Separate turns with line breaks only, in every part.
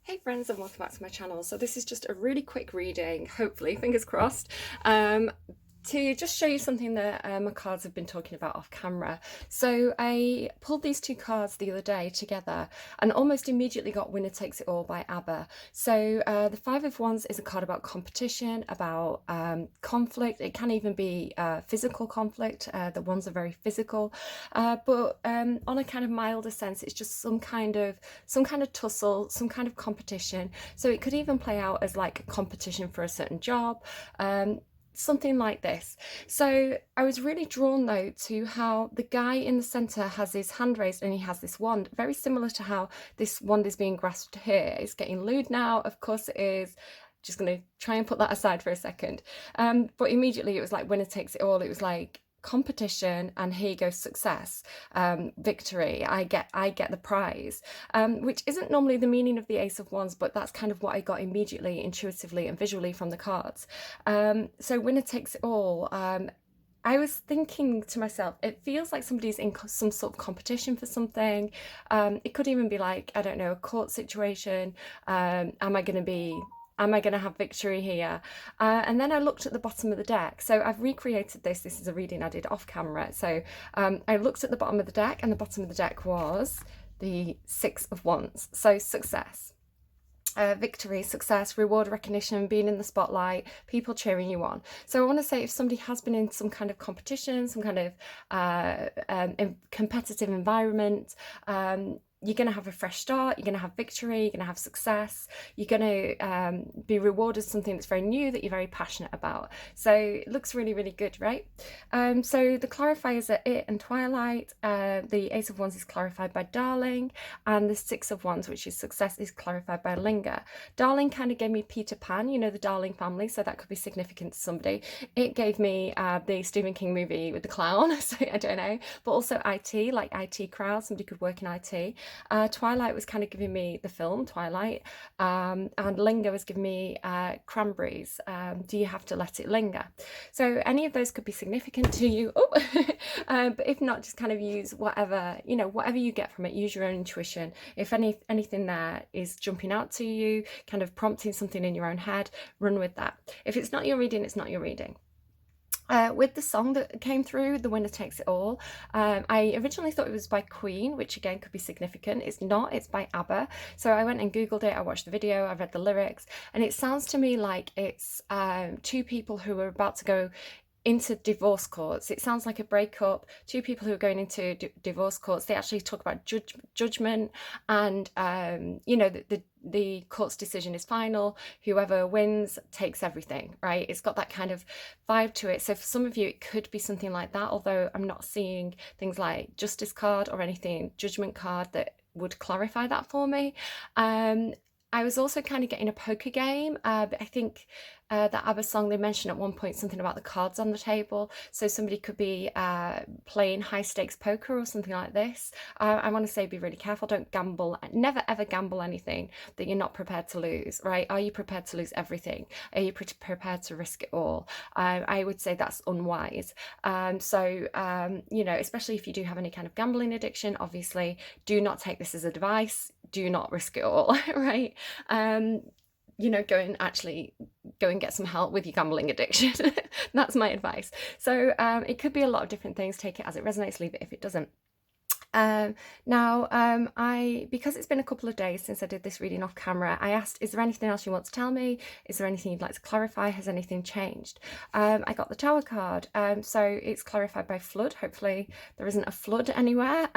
Hey friends, and welcome back to my channel. So this is just a really quick reading, hopefully, fingers crossed, to just show you something that my cards have been talking about off camera. So I pulled these two cards the other day together and almost immediately got Winner Takes It All by ABBA. So the Five of Wands is a card about competition, about conflict. It can even be physical conflict. The wands are very physical, but on a kind of milder sense, it's just some kind of tussle, some kind of competition. So it could even play out as like a competition for a certain job. Something like this. So I was really drawn though to how the guy in the center has his hand raised and he has this wand, very similar to how this wand is being grasped here. It's getting lewd now, of course it is. Just going to try and put that aside for a second. But immediately it was like Winner Takes It All. It was like competition, and here you go, success, victory. I get the prize, which isn't normally the meaning of the Ace of Wands, but that's kind of what I got immediately, intuitively and visually from the cards. So Winner Takes It All. I was thinking to myself, it feels like somebody's in some sort of competition for something. It could even be like, I don't know, a court situation. Am I going to have victory here? And then I looked at the bottom of the deck. So I've recreated this. This is a reading I did off camera. So I looked at the bottom of the deck, and the bottom of the deck was the Six of Wands. So success. Victory, success, reward, recognition, being in the spotlight, people cheering you on. So I want to say, if somebody has been in some kind of competition, some kind of competitive environment, you're going to have a fresh start, you're going to have victory, you're going to have success, you're going to be rewarded something that's very new, that you're very passionate about. So it looks really, really good, right? So the clarifiers are It and Twilight. The Ace of Wands is clarified by Darling, and the Six of Wands, which is success, is clarified by Linger. Darling kind of gave me Peter Pan, you know, the Darling family, so that could be significant to somebody. It gave me the Stephen King movie with the clown, so I don't know, but also IT, like IT crowd, somebody could work in IT. Twilight was kind of giving me the film Twilight, and Linger was giving me Cranberries. Do you have to let it linger? So any of those could be significant to you. But if not, just kind of use whatever you get from it. Use your own intuition. If anything there is jumping out to you, kind of prompting something in your own head, run with that. If it's not your reading, it's not your reading. With the song that came through, The Winner Takes It All, I originally thought it was by Queen, which again could be significant. It's not, it's by ABBA. So I went and Googled it, I watched the video, I read the lyrics, and it sounds to me like it's two people who are about to go into divorce courts. It sounds like a breakup, two people who are going into divorce courts. They actually talk about judgment, and the court's decision is final. Whoever wins takes everything, right? It's got that kind of vibe to it. So for some of you, it could be something like that, although I'm not seeing things like justice card or anything, judgment card, that would clarify that for me. I was also kind of getting a poker game, but I think the ABBA song, they mentioned at one point something about the cards on the table. So somebody could be playing high stakes poker or something like this. I want to say, be really careful. Don't gamble. Never ever gamble anything that you're not prepared to lose, right? Are you prepared to lose everything? Are you prepared to risk it all? I would say that's unwise. Especially if you do have any kind of gambling addiction, obviously do not take this as advice. Do not risk it all, right? Go and get some help with your gambling addiction. That's my advice. So it could be a lot of different things. Take it as it resonates, leave it if it doesn't. Because it's been a couple of days since I did this reading off camera, I asked, is there anything else you want to tell me? Is there anything you'd like to clarify? Has anything changed? I got the Tower card, so it's clarified by flood. Hopefully there isn't a flood anywhere,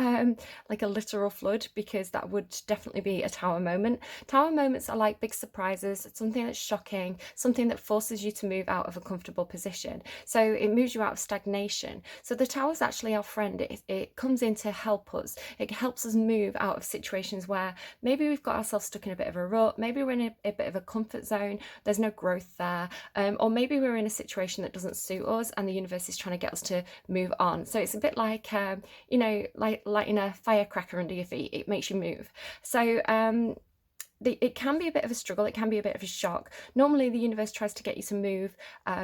like a literal flood, because that would definitely be a Tower moment. Tower moments are like big surprises, something that's shocking, something that forces you to move out of a comfortable position. So it moves you out of stagnation. So the Tower is actually our friend. It comes in to help us. It helps us move out of situations where maybe we've got ourselves stuck in a bit of a rut, maybe we're in a bit of a comfort zone, there's no growth there, or maybe we're in a situation that doesn't suit us and the universe is trying to get us to move on. So it's a bit like like lighting a firecracker under your feet. It makes you move. So it can be a bit of a struggle, it can be a bit of a shock. Normally the universe tries to get you to move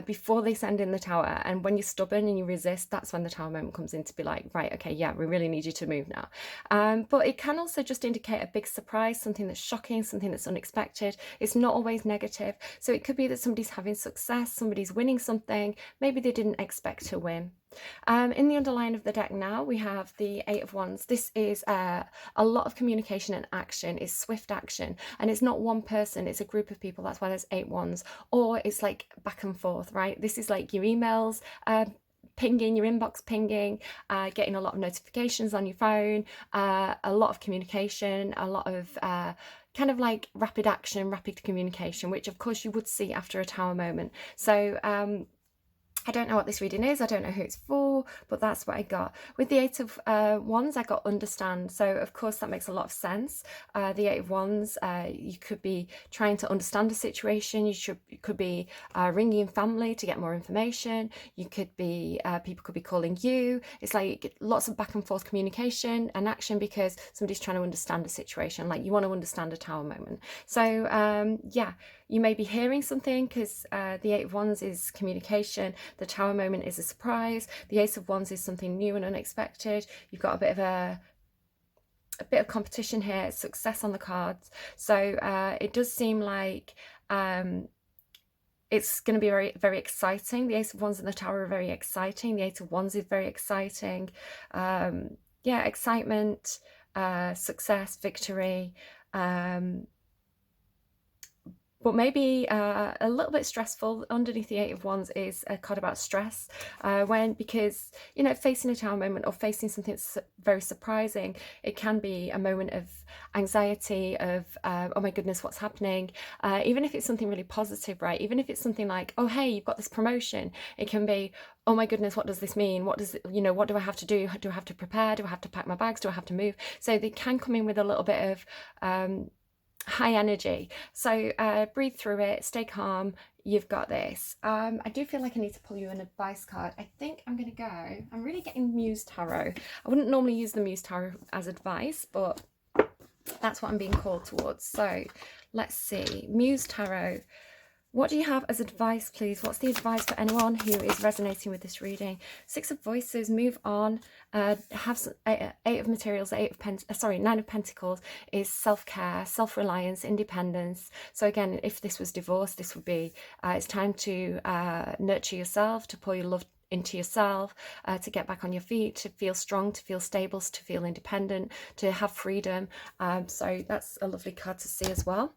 before they send in the tower, and when you're stubborn and you resist, that's when the tower moment comes in to be like, right, okay, yeah, we really need you to move now. But it can also just indicate a big surprise, something that's shocking, something that's unexpected. It's not always negative. So it could be that somebody's having success, somebody's winning something, maybe they didn't expect to win. In the underline of the deck now, we have the Eight of Wands. This is a lot of communication and action. It's swift action, and it's not one person, it's a group of people. That's why there's 8 wands, or it's like back and forth, right? This is like your emails pinging, your inbox pinging, getting a lot of notifications on your phone, a lot of communication, a lot of kind of like rapid action, rapid communication, which of course you would see after a tower moment. So I don't know what this reading is, I don't know who it's for, but that's what I got. With the Eight of Wands, I got understand. So of course that makes a lot of sense. The Eight of Wands, you could be trying to understand a situation. You could be ringing family to get more information. You could be, people could be calling you. It's like lots of back and forth communication and action because somebody's trying to understand a situation. Like you want to understand a tower moment. So yeah, you may be hearing something because the Eight of Wands is communication. The tower moment is a surprise. The Ace of Wands is something new and unexpected. You've got a bit of competition here, success on the cards. So it does seem like it's going to be very, very exciting. The Ace of Wands and the Tower are very exciting. The Eight of Wands is very exciting. Yeah, excitement, success, victory. But maybe a little bit stressful. Underneath the Eight of Wands is a card about stress, because, you know, facing a tower moment or facing something that's very surprising, it can be a moment of anxiety, of, oh my goodness, what's happening? Even if it's something really positive, right? Even if it's something like, oh, hey, you've got this promotion, it can be, oh my goodness, what does this mean? What does it, you know, what do I have to do? Do I have to prepare? Do I have to pack my bags? Do I have to move? So they can come in with a little bit of high energy. So breathe through it, stay calm, you've got this. I do feel like I need to pull you an advice card. I think I'm going to go, I'm really getting Muse Tarot. I wouldn't normally use the Muse Tarot as advice, but that's what I'm being called towards. So let's see, Muse Tarot. What do you have as advice, please? What's the advice for anyone who is resonating with this reading? Six of Voices, move on. Have some, Eight of Materials, Nine of Pentacles is self-care, self-reliance, independence. So again, if this was divorce, this would be, it's time to nurture yourself, to pour your love into yourself, to get back on your feet, to feel strong, to feel stable, to feel independent, to have freedom. So that's a lovely card to see as well.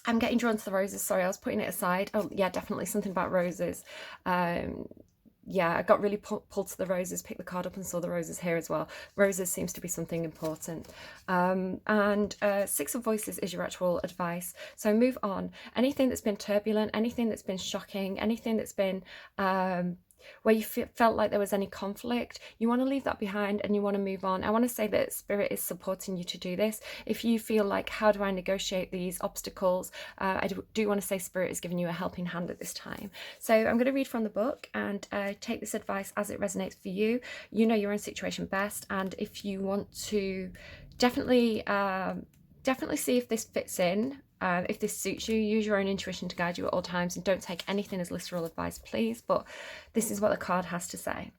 I'm getting drawn to the roses. Sorry, I was putting it aside. Oh, yeah, definitely something about roses. Yeah, I got really pulled to the roses, picked the card up and saw the roses here as well. Roses seems to be something important. And Six of Voices is your actual advice. So move on. Anything that's been turbulent, anything that's been shocking, anything that's been... where you felt like there was any conflict, you want to leave that behind and you want to move on. I want to say that Spirit is supporting you to do this. If you feel like, how do I negotiate these obstacles? I do want to say Spirit is giving you a helping hand at this time. So I'm going to read from the book and take this advice as it resonates for you. You know your own situation best, and if you want to definitely see if this fits in, if this suits you, use your own intuition to guide you at all times, and don't take anything as literal advice, please. But this is what the card has to say.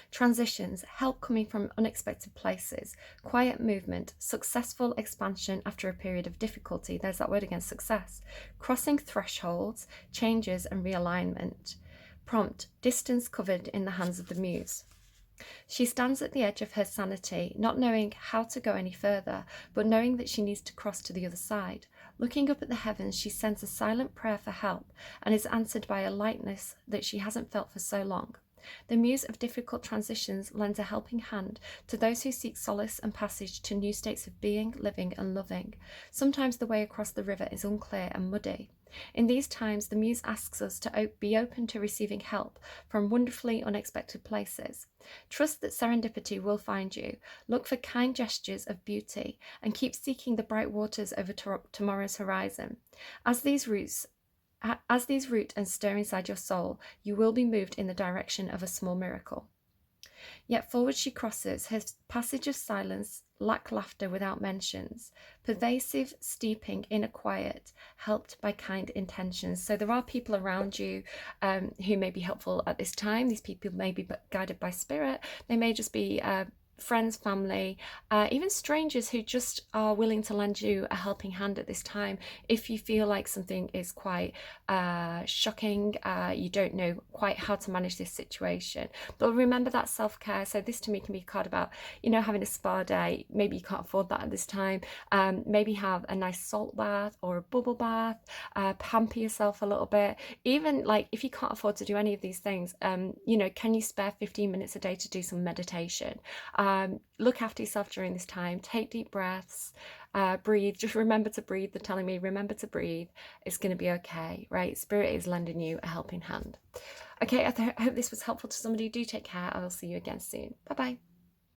Transitions, help coming from unexpected places, quiet movement, successful expansion after a period of difficulty. There's that word again, success. Crossing thresholds, changes and realignment. Prompt, distance covered in the hands of the muse. She stands at the edge of her sanity, not knowing how to go any further, but knowing that she needs to cross to the other side. Looking up at the heavens, she sends a silent prayer for help and is answered by a lightness that she hasn't felt for so long. The muse of difficult transitions lends a helping hand to those who seek solace and passage to new states of being, living and loving. Sometimes the way across the river is unclear and muddy. In these times, the muse asks us to be open to receiving help from wonderfully unexpected places. Trust that serendipity will find you. Look for kind gestures of beauty and keep seeking the bright waters over tomorrow's horizon. As these root and stir inside your soul, you will be moved in the direction of a small miracle. Yet forward she crosses, her passage of silence, lack laughter without mentions, pervasive, steeping, inner quiet, helped by kind intentions. So there are people around you who may be helpful at this time. These people may be guided by spirit. They may just be friends, family, even strangers who just are willing to lend you a helping hand at this time if you feel like something is quite shocking, you don't know quite how to manage this situation. But remember that self-care. So this to me can be a card about, you know, having a spa day. Maybe you can't afford that at this time. Maybe have a nice salt bath or a bubble bath, pamper yourself a little bit. Even like if you can't afford to do any of these things, you know, can you spare 15 minutes a day to do some meditation? Look after yourself during this time. Take deep breaths, breathe. Just remember to breathe. They're telling me, remember to breathe. It's going to be okay, right? Spirit is lending you a helping hand. Okay, I hope this was helpful to somebody. Do take care. I will see you again soon. Bye-bye.